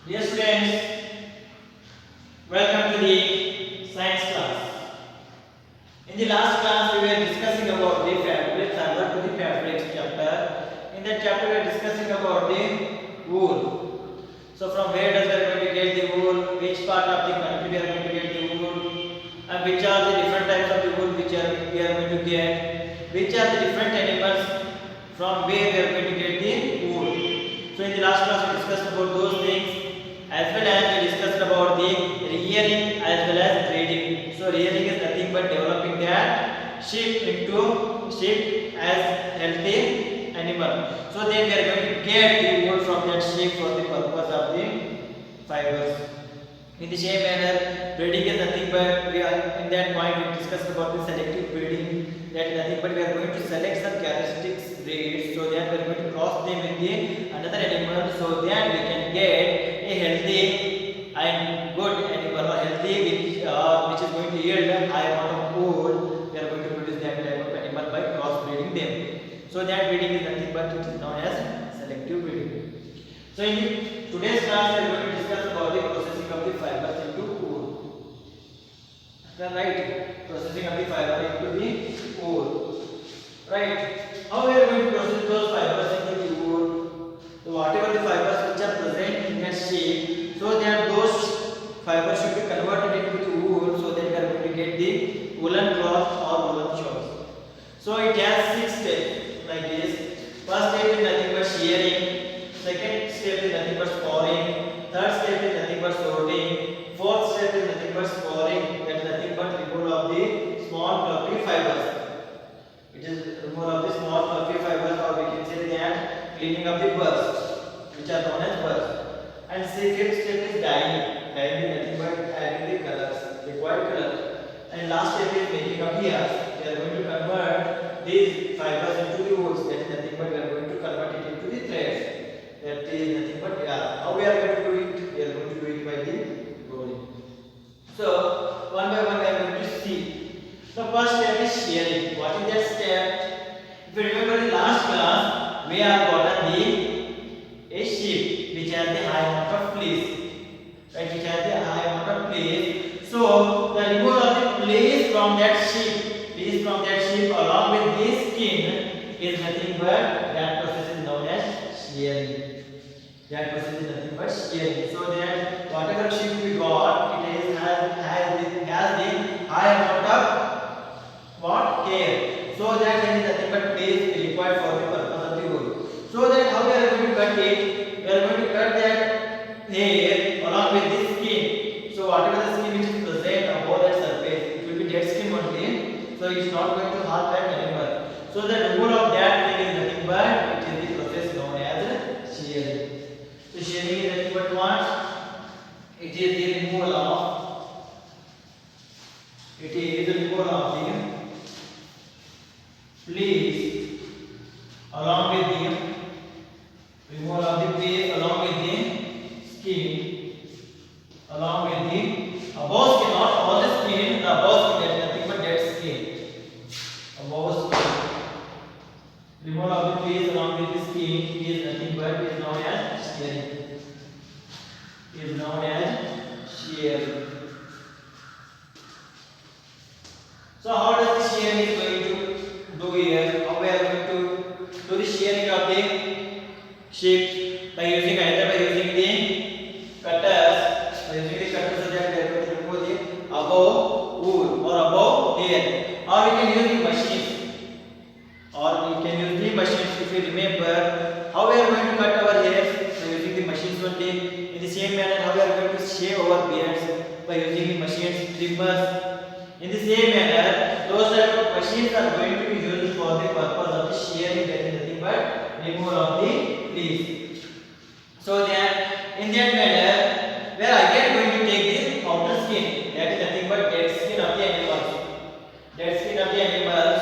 Dear students, welcome to the science class. In the last class, we were discussing about the fabric, to the fabrics chapter. In that chapter, we are discussing about the wool. So, from where does we are going to get the wool? Which part of the country we are going to get the wool? And which are the different types of the wool which we are going to get? Which are the different animals from where we are going to get the wool? So, in the last class, we discussed about those things. As well as we discussed about the rearing as well as breeding. So rearing is nothing but developing that sheep as healthy animal. So then we are going to get the wool from that sheep for the purpose of the fibers. In the same manner, breeding is nothing but in that point we discussed about the selective breeding. That is nothing but we are going to select some characteristics breeds so that we are going to cross them with the another animal so that we can get a healthy and good animal or healthy which is going to yield a high amount of wool. We are going to produce that type of animal by cross breeding them. So that breeding is nothing but it is known as selective breeding. So in today's class we are going to discuss about the processing of the fibers into wool. Right, processing of the fiber into the wool. Right, how we are going to process those fibers into the wool? So whatever the fibers which are present in that shape, so that those fibers should be converted into the wool, so that we are going to get the woolen cloth or woolen shawls. So it has 6 steps like this. First step is nothing but shearing. Second step is nothing but scoring. Third step is nothing but sorting. Fourth step is nothing but scoring. That is nothing but removal of the small fluffy fibers. It is removal of the small fluffy fibers, or we can say that cleaning of the burrs, which are known as burrs. And fifth step is dyeing. Dyeing is nothing but adding the colors, required color. And last step is making of yarns. We are going to convert these fibers into the wools. That is nothing but we are going to convert it into the threads. That is nothing but yarn. How we are going to do it? We are going to do it by the rolling. So one by one we are going to see. The first step is shearing. What is that step? If you remember in last class, we have gotten a sheep which has the high amount of fleece. Right, which has the high amount of fleece. So the removal of the fleece from that sheep along with the skin is nothing but that process is known as shearing. That process is nothing but shearing. So that whatever sheep we got, it has the high amount of care. So that there is nothing but fleece required for the purpose of the wool. So that how we are going to cut it? We are going to cut that hair along with the skin. So whatever the skin which is present above that surface, it will be dead skin only. So it is not going to harm that animal. So the removal of that thing is nothing but it is the process known as shearing. So shearing is nothing but what? It is the removal of the fleece along with the removal of the fleece along with the skin along with the above skin, not all the skin, the above skin, that is nothing but dead skin. Above skin. Removal of the fleece along with the skin is nothing but is known as shearing. Is known as shearing. So how does the shearing is going to do here? How we are going to do the shearing of the sheep by using the cutters. By using the cutters so that we are going to remove the above wool or above hair. Or we can use the machines. If you remember how we are going to cut our hairs by using the machines only. In the same manner, how we are going to shave our beards by using the machines, trimmers. In the same manner, those type of machines are going to be used for the purpose of the shearing, that is nothing but removal of the fleece. So that in that manner, we are again going to take the outer skin, that is nothing but dead skin of the animals. Dead skin of the animals,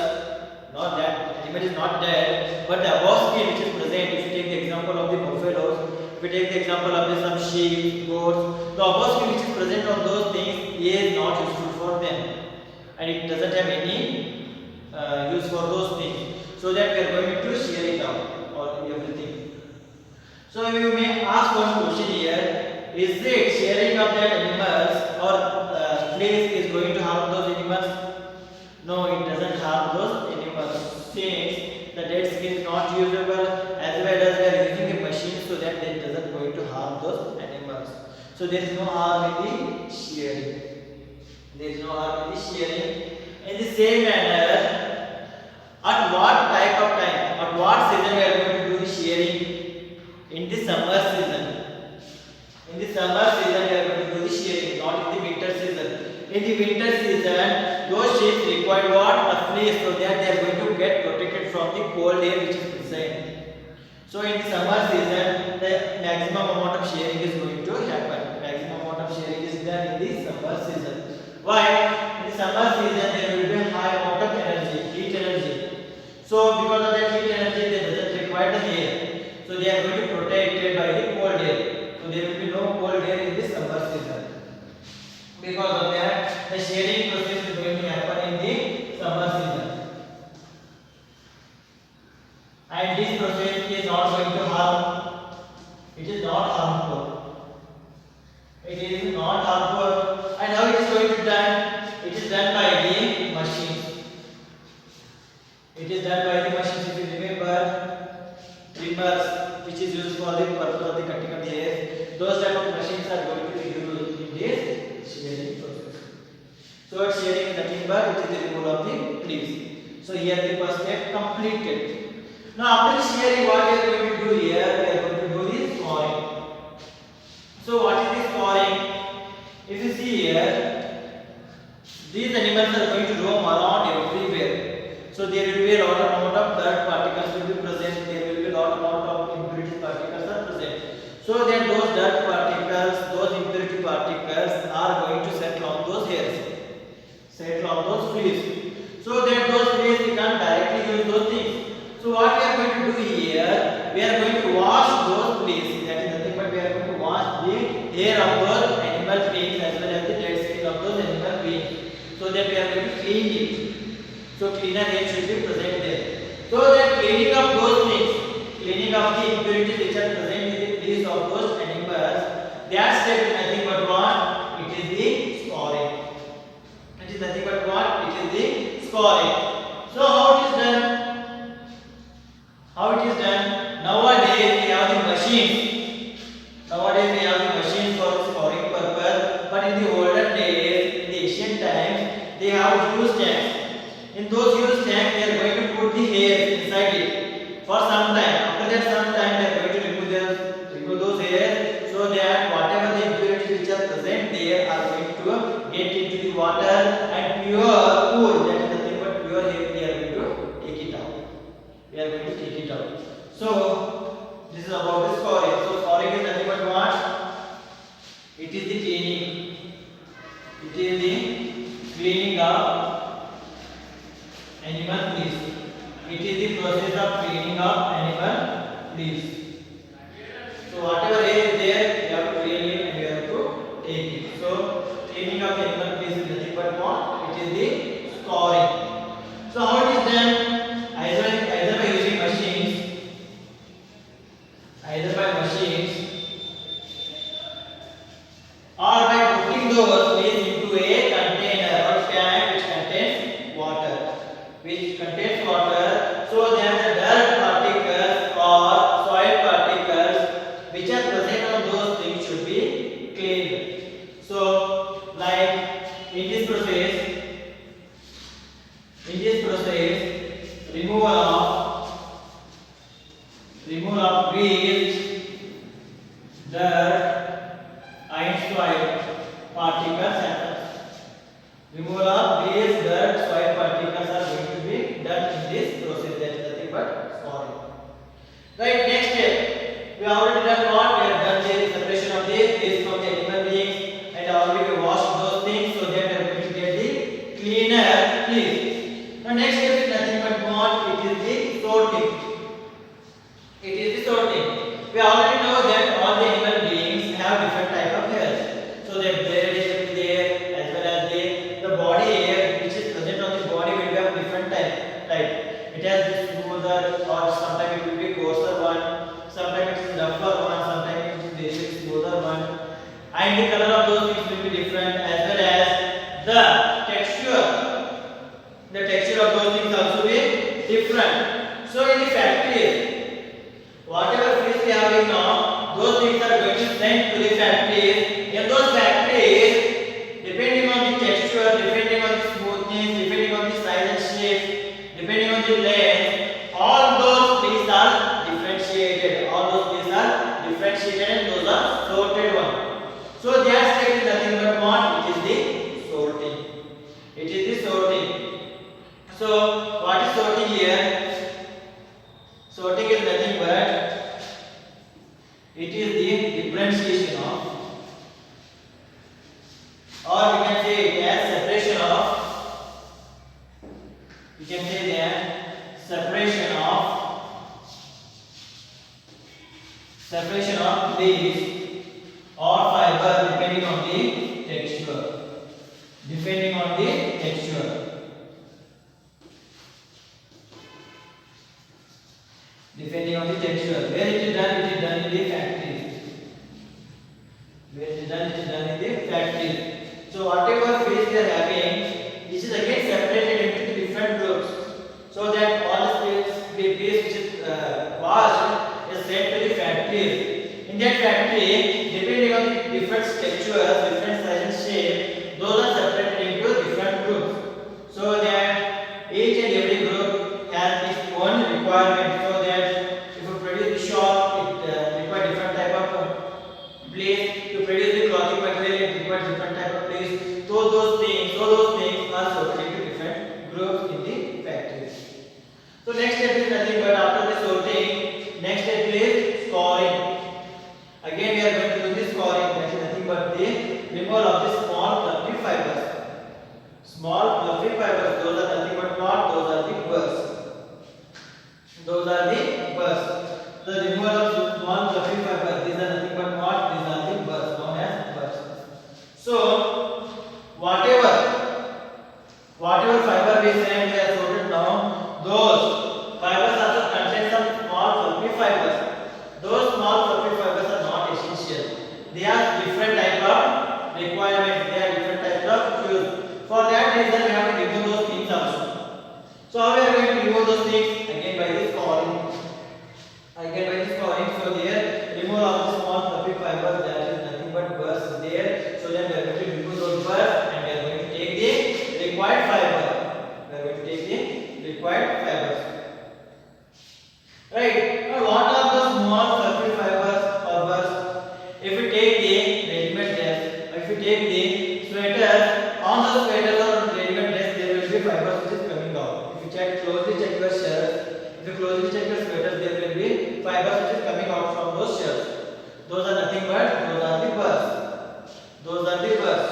not that animal is not dead, but the above skin which is present. If you take the example of the buffaloes, if you take the example of some sheep, goats, the above skin which is present on those things is not useful for them. And it doesn't have any use for those things. So that we are going to shear it out or everything. So you may ask one question here. is it sharing of that animals or fleas is going to harm those animals? No, it doesn't harm those animals. Since the dead skin is not usable, as well as we are using a machine, so that it doesn't going to harm those animals. So there is no harm in the shearing. There is no harm in the shearing. In the same manner, at what type of time, at what season we are going to do the shearing? In the summer season. In the summer season we are going to do the shearing, not in the winter season. In the winter season, those sheep require what? A fleece, so that they are going to get protected from the cold air which is inside. So in the summer season, the maximum amount of shearing is going to happen. Maximum amount of shearing is done in the summer season. Why? In the summer season there will be a high amount of energy, heat energy. So because of that heat energy, they doesn't require the air. So they are going to be protected by the cold air. So there will be no cold air in the summer season. Because of that, the shearing process is going to happen in the summer season. And this process is not going to harm. It is not harmful. It is not harmful. And how it is going to be done? It is done by the machine. It is done by the machine. If you remember, trimmers, which is used for the purpose of the cutting of the hair, those type of machines are going to be used in this shearing process. So shearing is nothing but it is the removal of the fleece. So here the first step completed. Now after shearing, what we are going to do here? We are going to do the scoring. So what is the scoring? If you see here, these animals are going to roam around everywhere. So there will be a lot amount of dirt particles will be present. There will be a lot amount of impurity particles are present. So then those dirt particles, those impurity particles are going to settle on those hairs, settle on those fleas. So that those fleas we can't directly use those things. So what we are going to do here, we are going to wash those fleas. That is nothing but we are going to wash the hair of those animal beings as well as the dead skin of those animal beings. So that we are going to clean it. So cleaner hair should be present there. So that cleaning of those things, cleaning of the impurities which are present in the fleas of those animals, that step is nothing but what? It is the scoring. It is nothing but what? It is the scoring. So how it is done? How it is done? Nowadays we have the machines. Nowadays we have the machines for scoring purpose. But in the olden days, in the ancient times, they have huge tanks. In those huge tanks, they are going to put the hairs inside it for some time. After that some time, they are going to remove those hairs, so that whatever the impurities which are present there are going to get into the water and pure cool. That is nothing but pure hair. We are going to take it out. We are going to take it out. So this is about the scoring. So scoring is nothing but what? It is the cleaning. It is the cleaning of animal fleas. It is the process of cleaning of animal fleas. So whatever hair is there, we have to clean it and we have to take it. So cleaning of the animal fleas is nothing but what? It is the scoring. So how it is done? Either by using machines, either by machines, or by putting those fleas into a container or tank which contains water. So then the dirt particles or soil particles which are present on those things should be cleaned. So like in this process, removal of grease, dirt and soil particles happen. Removal of grease, dirt, soil particles are going to be done in this process. That is nothing but scoring. Right, next step. We have already done what? We have done the separation of the waste from the animal beings and already washed those things, so that we are going to get the cleaner fleas. Now next step is nothing but what? It is the sorting. It is the sorting. nothing but it is the differentiation of, or we can say it as separation of, we can say that separation of leaves or fiber depending on the texture, depending on the texture. Depending on the texture. Where it is done in the factory. Where it is done in the factory. So whatever phase they are having, this is again separated into different groups, so that all the phase which is washed is sent to the factory. In that factory, depending on the different textures, different size and shape, those are separated into different groups, so that each and every group has its own requirement. So that if you produce the shop, it requires different type of place. To produce the clothing material, it requires different type of place. So those things are sorted into different groups in the factory. So next step is nothing but after the sorting, next step is scoring. Again we are going to do the scoring. That is nothing but the removal of the small fluffy fibers. Small fluffy fibers, those are nothing but what? Those are the burrs. Those are the burrs. The removal of small fluffy fibers, these are nothing but what? These are the burrs, known as burrs. So whatever fiber we say we are sorted now, those fibers also contain some small fluffy fibers. Those small fluffy fibers are not essential. They are different type of requirements. They are different types of use. For that reason, we have to remove those things also. So how we are going to remove those things? Again by this scoring. So there, remove all the small fluffy fibers. That is nothing but burrs there. So then we are going to remove those burrs and we are going to take the required fiber. Fibers. Right. Now what are the small fluffy fibers or burrs? If you take the ready-made dress, if you take the sweater, on the sweater or ready-made dress, there will be fibers which is coming out. If you closely check your shirt, if you closely check your sweater, there will be fibers which is coming out from those shirts. Those are nothing but those are the burrs.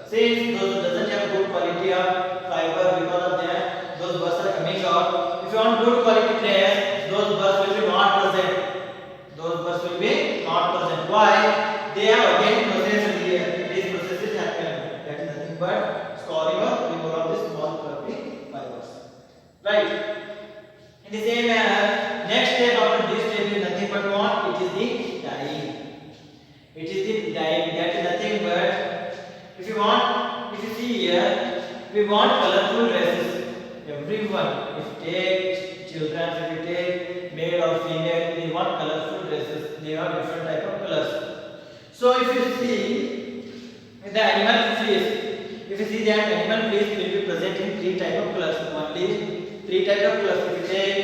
Since those doesn't have good quality of fiber, because of that, those burrs are coming out. If you want good quality dress, those burrs will be not present. Why? They have again process here. This process is happening. That is nothing but scoring or removal of the small fluffy fibers. Right. In the same manner, next step after this step is nothing but what? It is the dyeing. That is nothing but, if you see here, we want colorful dresses. Everyone, if you take children, if you take male or female, they want colorful dresses. They have different type of colors. So if you see the animal fleece, that animal fleece will be present in three type of colors. Only three type of colors. If you take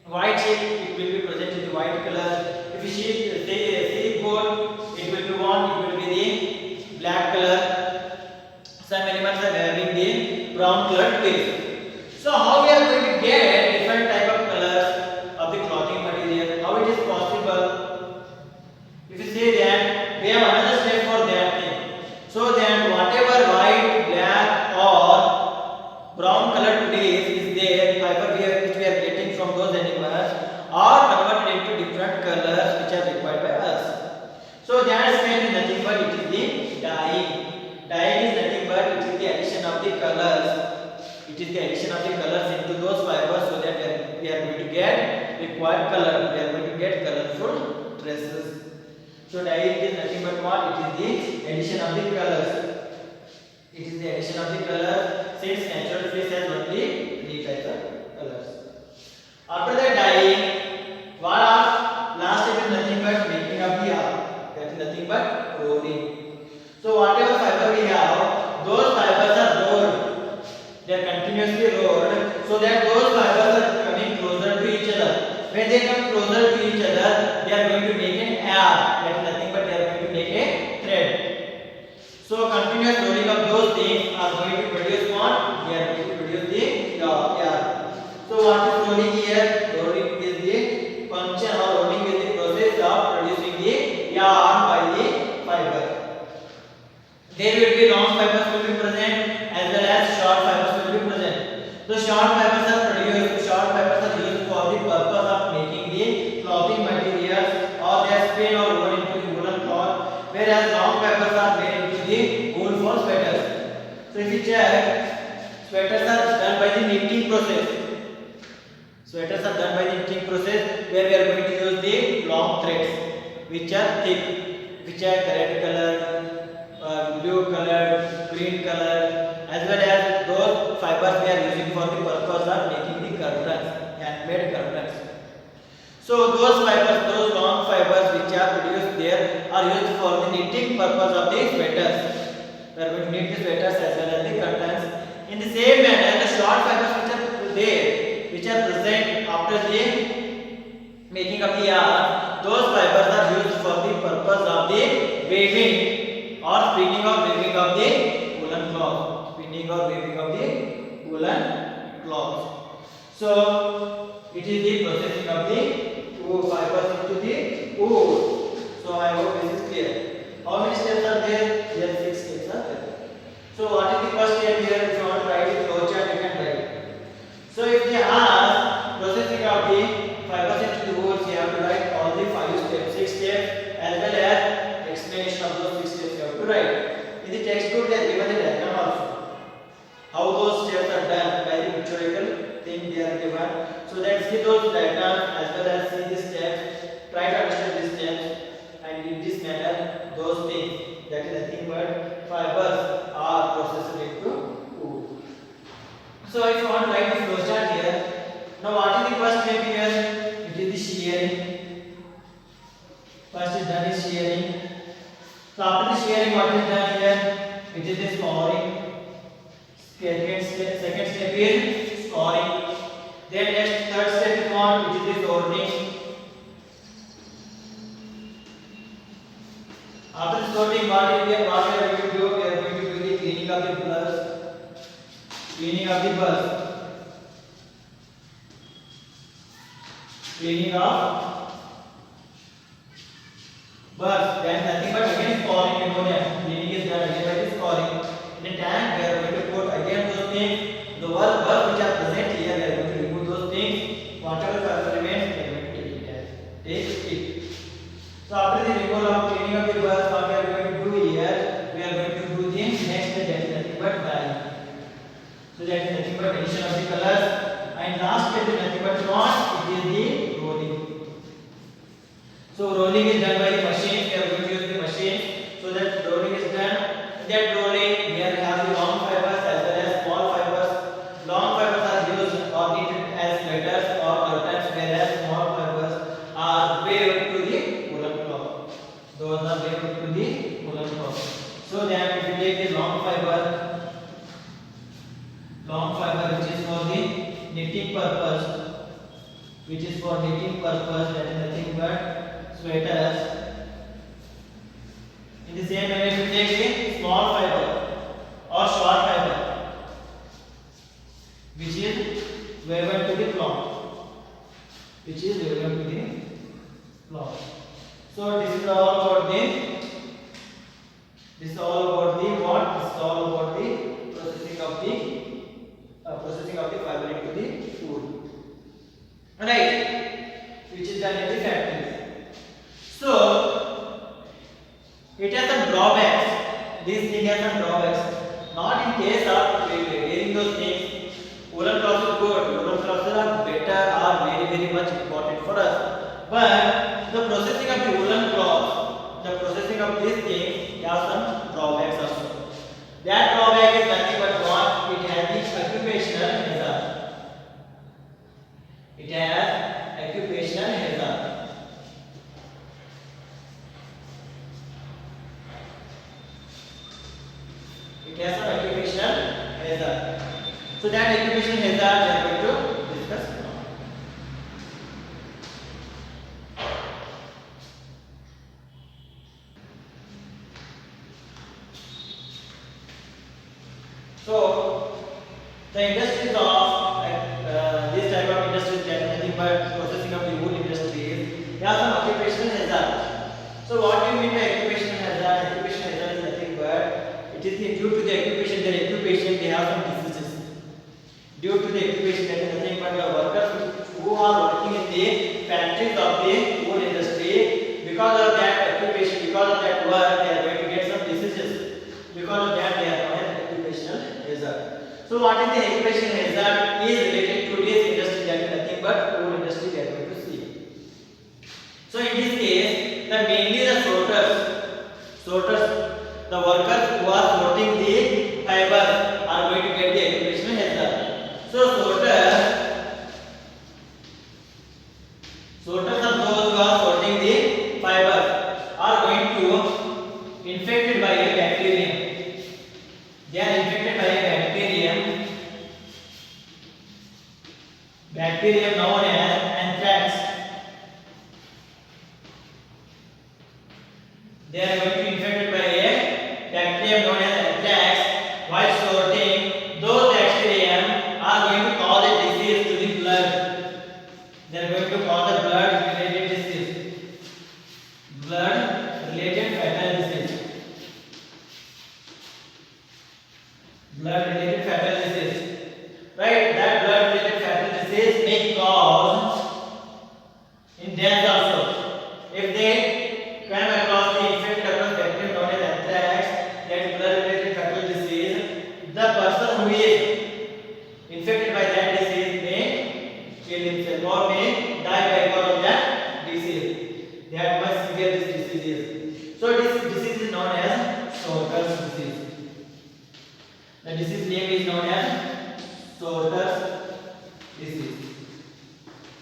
white sheep, it will be present in the white color. If you see goat, it will be the black color. Some animals are having the brown colored fleece. So how we are going to get different type of colors of the clothing material? How it is possible? If you say that, we have another step for that thing. So that whatever white, black or brown colored fleece is there, fiber which we are getting from those animals, are converted into different colors which are required by us. So that step is nothing but it is the dyeing. Dyeing is nothing but it is the addition of the colors. Into those fibers, so that we are going to get required color. We are going to get colorful dresses. So dyeing is nothing but what? It is the addition of the colors. Since natural fleece has only three types of colors. After that dyeing, last step is nothing but making of the yarn. That is nothing but rolling. So whatever fiber we have, those fibers are rolled. They are continuously rolled, so that those fibers are coming closer to each other. When they come closer to each other, they are going to make an yarn. That is nothing but they are going to make a thread. So continuous rolling of those things are going to produce what? They are going to produce the yarn. So what is rolling here? Rolling is the there will be long fibers will be present as well as short fibers will be present. So short fibers are used for the purpose of making the clothing materials or they are spin or woven into the woolen cloth, whereas long fibers are made into the wool for sweaters. So if you check, sweaters are done by the knitting process. Sweaters are done by the knitting process where we are going to use the long threads which are thick, which are red color, blue color, green color, as well as those fibers we are using for the purpose of making the curtains, handmade curtains. So those fibers, those long fibers which are produced there are used for the knitting purpose of the sweaters. We are going to knit the sweaters as well as the curtains. In the same manner, the short fibers which are there, which are present after the making of the yarn, those fibers are used for the purpose of the weaving or spinning or weaving of the woolen cloth. Spinning or weaving of the woolen cloth. So it is the processing of the wool fibers into the wool. So I hope this is clear. How many steps are there? There are 6 steps are there. So what is the first step here? If you want to write the flow chart, you can write. So if they ask processing of the fibers into the wool, you have to write all the 5 steps, 6 steps, as well as explanation of those 6 steps you have to write. In the textbook they are given a diagram also. How those steps are done by the pictorial thing they are given. So let's see those diagrams as well as see the steps. Try to understand these steps and in this manner those things, that is nothing but fibers are processed into wool. So if you want to write the flow chart here, now what is the first step here? It is the shearing. First is done is shearing. So after the shearing, what is done here? It is the scoring. Second step is scoring. Then next third step is what? Which is the sorting. After sorting, what we are going to do? We are going to do the cleaning of the bulbs. Cleaning of the bulbs. Cleaning of bulbs. Then nothing but again scoring. You know that cleaning is done again by the scoring. In a tank, we are going to put again those things. The bulbs which are present here, we are going to remove those things. Whatever fiber remains, we are going to take it. So after the removal of cleaning of the bulbs, what we are going to do here? We are going to do the next step, that is nothing but dyeing. So that is nothing but addition of the colors. And last step is nothing but what? It is the rolling. So rolling is done by the machine. We are going to use the machine. So that rolling is done. That rolling, we have the long fibers as well as small fibers. Long fibers are used or knitted as sweaters or curtains, whereas small fibers are waved to the woolen cloth. Those are waved to the woolen cloth. So then if you take the long fiber which is for the knitting purpose, that is nothing but sweaters. In the same manner, if you take the small fiber or short fiber, which is woven to the cloth, So this is all about the what? This is all about the processing of the fiber into the wool. Right? Which is done in the factory. So it has some drawbacks. This thing has some drawbacks. Not in case of wearing those things. Woolen cloths is good. Woolen cloths are better, are very, very much important for us. But the processing of the woolen cloth, the processing of these things have some drawbacks also. That drawback is nothing but what? It has the occupational hazard. It has occupational hazard. It has some occupational hazard. So that occupational hazard we are going to discuss now. So the industries of this type of industries, that is nothing but processing of the wool industries, they have some occupational hazard. So what do you mean by occupational hazard? Occupational hazard is nothing but It is due to the occupation, their occupation, they have some diseases. Due to the occupation, that is nothing but the workers who are working in the factories of the wood industry. Because of that occupation, because of that work, they are going to get some diseases. Because of that, they are known as occupational hazard. So, what is the occupational hazard? Is related to this industry, that is nothing but wood industry we are going to see. So, in this case, mainly the sorters, the workers who are sorting the fibers are going to get the occupational hazard. So, sorters are those who are sorting the fibers are going to infected by a bacterium. They are infected by a bacterium known as anthrax. They are going to be infected by a bacterium known as anthrax. While sorting, those bacterium are going to cause a disease to the blood. They are going to cause a blood-related disease. Blood-related fatal disease. Blood-related fatal disease. Right? That blood-related fatal disease may cause in death also. If they come across the infected bacterium known as anthrax, that is blood-related fatal disease, the person who is infected by that disease may kill himself or may die because of that disease. That much severe this disease is. So this disease is known as Sorter's disease. The disease name is known as Sorter's disease.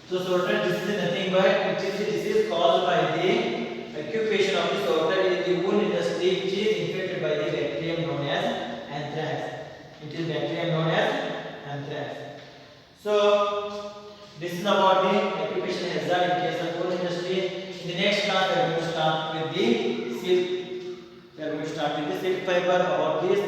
So Sorter's disease is nothing but it is a disease caused by the occupation of the sorter in the wool industry, which is infected by the bacterium known as anthrax. It is bacterium known as anthrax. So this is about the occupation hazard in case of wool industry. In the next class, we are going to start with the silk. We are going to start with the silk fiber. About this,